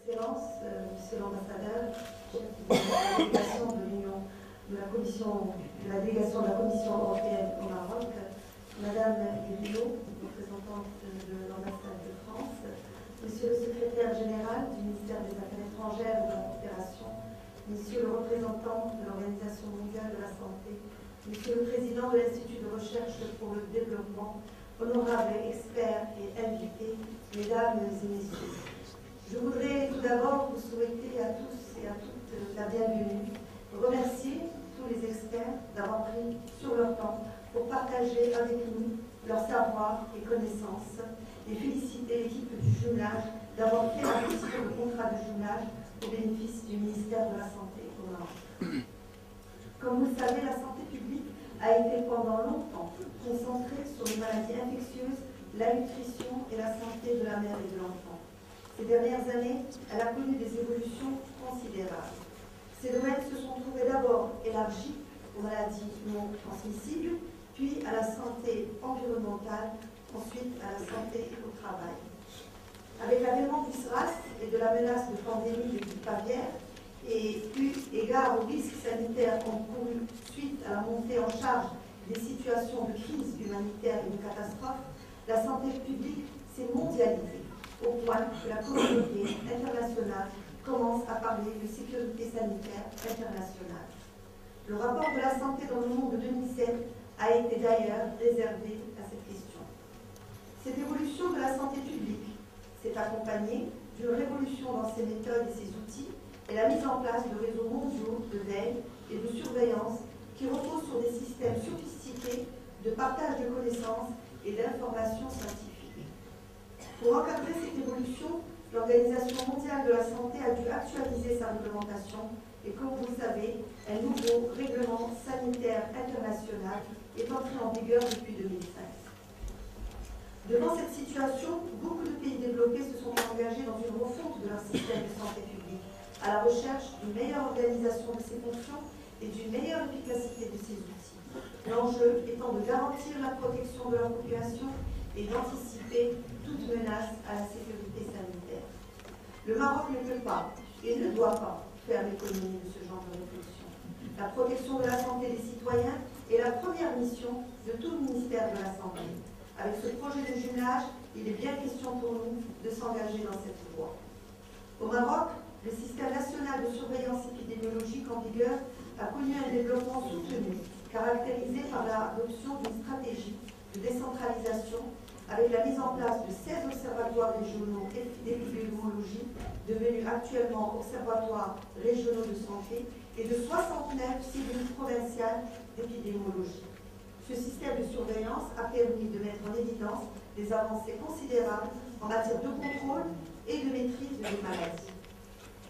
Excellence, Monsieur l'ambassadeur, chef de la délégation de l'Union, de la délégation de la Commission européenne au Maroc, Madame Guillot, représentante de l'ambassade de France, Monsieur le secrétaire général du ministère des Affaires étrangères et de la coopération, Monsieur le représentant de l'Organisation mondiale de la santé, Monsieur le président de l'Institut de recherche pour le développement, honorables experts et invités, Mesdames et Messieurs. Je voudrais tout d'abord vous souhaiter à tous et à toutes la bienvenue, remercier tous les experts d'avoir pris sur leur temps pour partager avec nous leur savoir et connaissances et féliciter l'équipe du jumelage d'avoir fait la mission de contrat de jumelage au bénéfice du ministère de la Santé au Maroc. Comme vous le savez, la santé publique a été pendant longtemps concentrée sur les maladies infectieuses, la nutrition et la santé de la mère et de l'enfant. Ces dernières années, elle a connu des évolutions considérables. Ces domaines se sont trouvés d'abord élargis aux maladies non transmissibles, puis à la santé environnementale, ensuite à la santé au travail. Avec l'avènement du SRAS et de la menace de pandémie de grippe aviaire, et eu égard aux risques sanitaires encourus suite à la montée en charge des situations de crise humanitaire et de catastrophe, la santé publique s'est mondialisée, au point que la communauté internationale commence à parler de sécurité sanitaire internationale. Le rapport de la santé dans le monde de 2007 a été d'ailleurs réservé à cette question. Cette évolution de la santé publique s'est accompagnée d'une révolution dans ses méthodes et ses outils et la mise en place de réseaux mondiaux de veille et de surveillance qui reposent sur des systèmes sophistiqués de partage de connaissances et d'informations scientifiques. Pour encadrer cette évolution, l'Organisation mondiale de la santé a dû actualiser sa réglementation et, comme vous le savez, un nouveau règlement sanitaire international est entré en vigueur depuis 2005. Devant cette situation, beaucoup de pays développés se sont engagés dans une refonte de leur système de santé publique, à la recherche d'une meilleure organisation de ses fonctions et d'une meilleure efficacité de ses outils. L'enjeu étant de garantir la protection de leur population et d'anticiper toute menace à la sécurité sanitaire. Le Maroc ne peut pas et ne doit pas faire l'économie de ce genre de réflexion. La protection de la santé des citoyens est la première mission de tout le ministère de la Santé. Avec ce projet de jumelage, il est bien question pour nous de s'engager dans cette voie. Au Maroc, le système national de surveillance épidémiologique en vigueur a connu un développement soutenu, caractérisé par l'adoption d'une stratégie de décentralisation avec la mise en place de 16 observatoires régionaux d'épidémiologie, devenus actuellement observatoires régionaux de santé, et de 69 cellules provinciales d'épidémiologie. Ce système de surveillance a permis de mettre en évidence des avancées considérables en matière de contrôle et de maîtrise des maladies.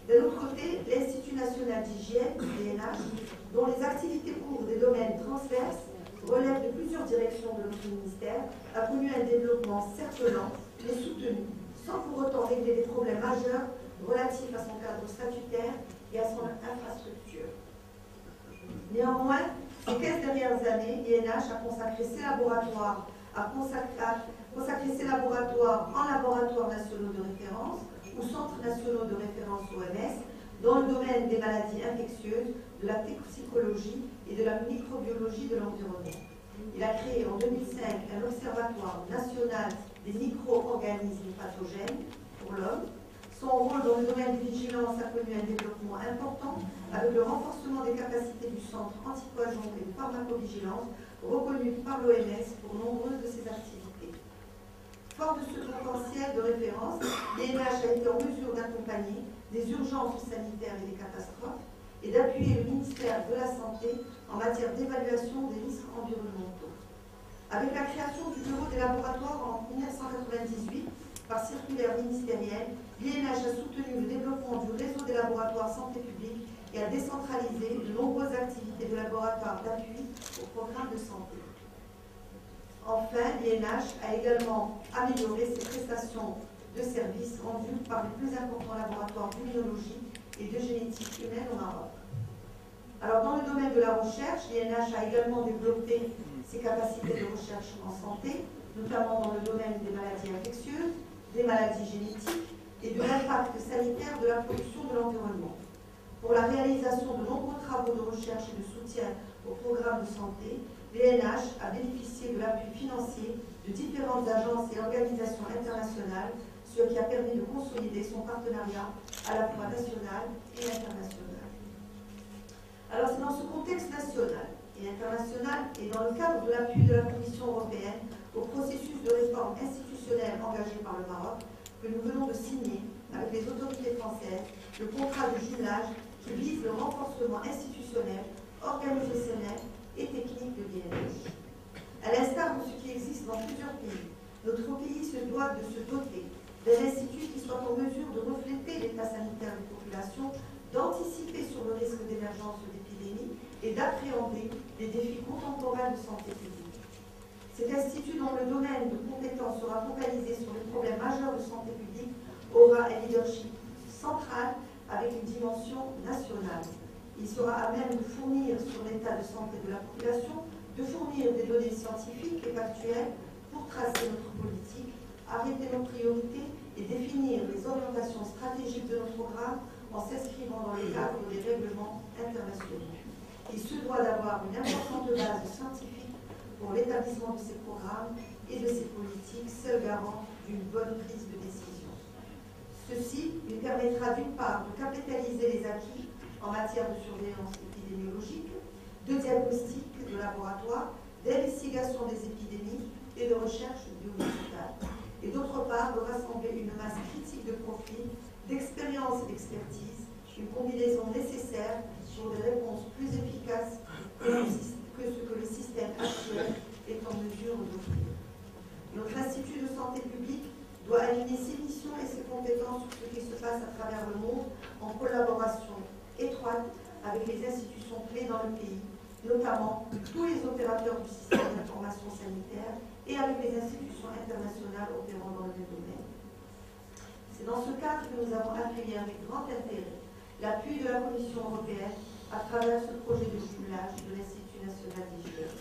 D'un autre côté, l'Institut national d'hygiène, l'INH, dont les activités couvrent des domaines transverses, relève de plusieurs directions de notre ministère, a connu un développement certes lent, mais soutenu, sans pour autant régler des problèmes majeurs relatifs à son cadre statutaire et à son infrastructure. Néanmoins, ces 15 dernières années, l'INH a consacré ses laboratoires en laboratoires nationaux de référence ou centres nationaux de référence OMS dans le domaine des maladies infectieuses, de la toxicologie et de la microbiologie de l'environnement. Il a créé en 2005 un observatoire national des micro-organismes pathogènes pour l'homme. Son rôle dans le domaine de vigilance a connu un développement important avec le renforcement des capacités du centre antipoison et de pharmacovigilance reconnu par l'OMS pour nombreuses de ses activités. Fort de ce potentiel de référence, l'INH a été en mesure d'accompagner des urgences sanitaires et des catastrophes et d'appuyer le ministère de la Santé en matière d'évaluation des risques environnementaux. Avec la création du bureau des laboratoires en 1998, par circulaire ministérielle, l'INH a soutenu le développement du réseau des laboratoires santé publique et a décentralisé de nombreuses activités de laboratoires d'appui au programme de santé. Enfin, l'INH a également amélioré ses prestations de services rendus par les plus importants laboratoires d'immunologie et de génétique humaine au Maroc. Alors, dans le domaine de la recherche, l'INH a également développé ses capacités de recherche en santé, notamment dans le domaine des maladies infectieuses, des maladies génétiques, et de l'impact sanitaire de la pollution de l'environnement. Pour la réalisation de nombreux travaux de recherche et de soutien aux programmes de santé, l'INH a bénéficié de l'appui financier de différentes agences et organisations internationales, ce qui a permis de consolider son partenariat à la fois national et international. Alors c'est dans ce contexte national et international et dans le cadre de l'appui de la Commission européenne au processus de réforme institutionnelle engagé par le Maroc que nous venons de signer avec les autorités françaises le contrat de jumelage qui vise le renforcement institutionnel, organisationnel et technique de l'INH. À l'instar de ce qui existe dans plusieurs pays, notre pays se doit de se doter d'un institut qui soit en mesure de refléter l'état sanitaire des populations, d'anticiper sur le risque d'émergence d'épidémies et d'appréhender les défis contemporains de santé publique. Cet institut, dont le domaine de compétence sera focalisé sur les problèmes majeurs de santé publique, aura un leadership central avec une dimension nationale. Il sera à même de fournir sur l'état de santé de la population, de fournir des données scientifiques et factuelles pour tracer notre politique, arrêter nos priorités et définir les orientations stratégiques de nos programmes en s'inscrivant dans le cadre des règlements internationaux. Il se doit d'avoir une importante base scientifique pour l'établissement de ces programmes et de ces politiques, seul garant d'une bonne prise de décision. Ceci lui permettra d'une part de capitaliser les acquis en matière de surveillance épidémiologique, de diagnostic de laboratoire, d'investigation des épidémies et de recherche biomédicale, et d'autre part de rassembler une masse critique de profils, d'expérience et d'expertise, une combinaison nécessaire pour des réponses plus efficaces que ce que le système actuel est en mesure d'offrir. Notre Institut de santé publique doit aligner ses missions et ses compétences sur ce qui se passe à travers le monde en collaboration étroite avec les institutions clés dans le pays, notamment tous les opérateurs du système d'information sanitaire et avec les institutions internationales opérant dans le même domaine. C'est dans ce cadre que nous avons accueilli avec grand intérêt l'appui de la Commission européenne à travers ce projet de jumelage de l'Institut national d'hygiène.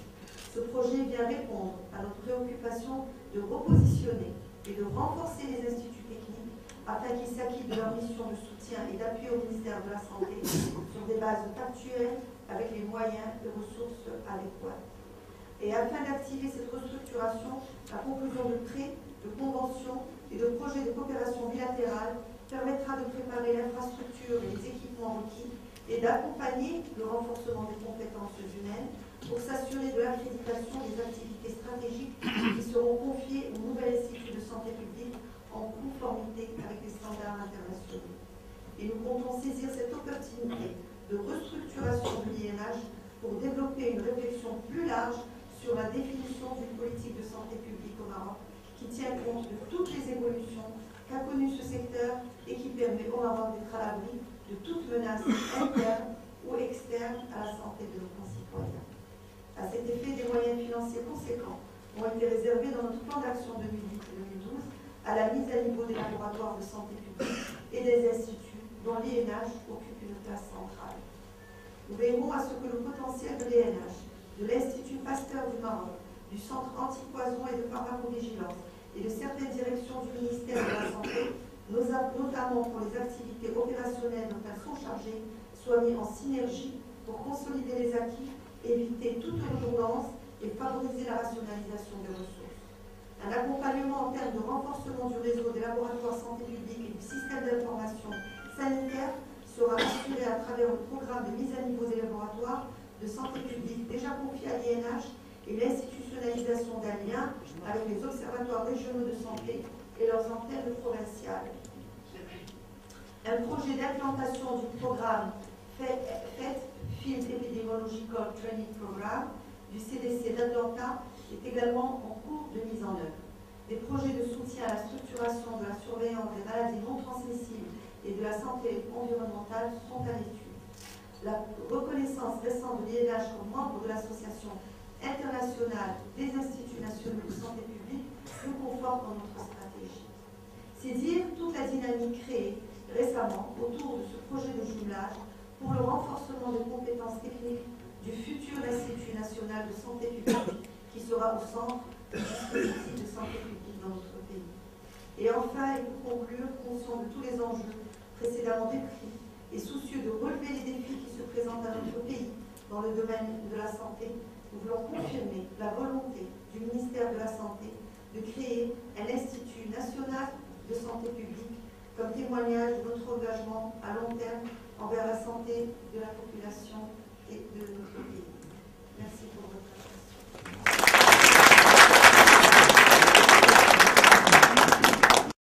Ce projet vient répondre à notre préoccupation de repositionner et de renforcer les instituts techniques afin qu'ils s'acquittent de leur mission de soutien et d'appui au ministère de la Santé sur des bases factuelles avec les moyens et ressources adéquats. Et afin d'activer cette restructuration, la conclusion de traités, de conventions et de projets de coopération bilatérale permettra de préparer l'infrastructure et les équipements requis et d'accompagner le renforcement des compétences humaines pour s'assurer de l'accréditation des activités stratégiques qui seront confiées au nouvel Institut de santé publique en conformité avec les standards internationaux. Et nous comptons saisir cette opportunité de restructuration de l'INH pour développer une réflexion plus large sur la définition d'une politique de santé publique au Maroc qui tient compte de toutes les évolutions qu'a connues ce secteur et qui permet au Maroc d'être à l'abri de toute menace interne ou externe à la santé de nos concitoyens. À cet effet, des moyens financiers conséquents ont été réservés dans notre plan d'action 2008-2012 à la mise à niveau des laboratoires de santé publique et des instituts dont l'INH occupe une place centrale. Nous veillerons à ce que le potentiel de l'INH, de l'Institut Pasteur du Maroc, du Centre antipoison et de pharmacovigilance et de certaines directions du ministère de la Santé, notamment pour les activités opérationnelles dont elles sont chargées, soit mis en synergie pour consolider les acquis, éviter toute redondance et favoriser la rationalisation des ressources. Un accompagnement en termes de renforcement du réseau des laboratoires santé publique et du système d'information sanitaire sera assuré à travers le programme de mise à niveau des laboratoires de santé publique déjà confié à l'INH et l'institutionnalisation d'un lien avec les observatoires régionaux de santé et leurs antennes provinciales. Un projet d'implantation du programme FET, Field Epidemiological Training Program, du CDC d'Atlanta est également en cours de mise en œuvre. Des projets de soutien à la structuration de la surveillance des maladies non transmissibles et de la santé environnementale sont à l'étude. La reconnaissance récente de l'INH comme membre de l'Association internationale des instituts nationaux de santé publique nous conforte dans notre stratégie. C'est dire toute la dynamique créée récemment autour de ce projet de jumelage pour le renforcement des compétences techniques du futur Institut national de santé publique qui sera au centre du dispositif de santé publique dans notre pays. Et enfin, et pour conclure, conscient de tous les enjeux précédemment décrits et soucieux de relever les défis qui se présentent à notre pays dans le domaine de la santé, nous voulons confirmer la volonté du ministère de la Santé de créer un Institut national de santé publique comme témoignage de notre engagement à long terme envers la santé de la population et de notre pays. Merci pour votre attention.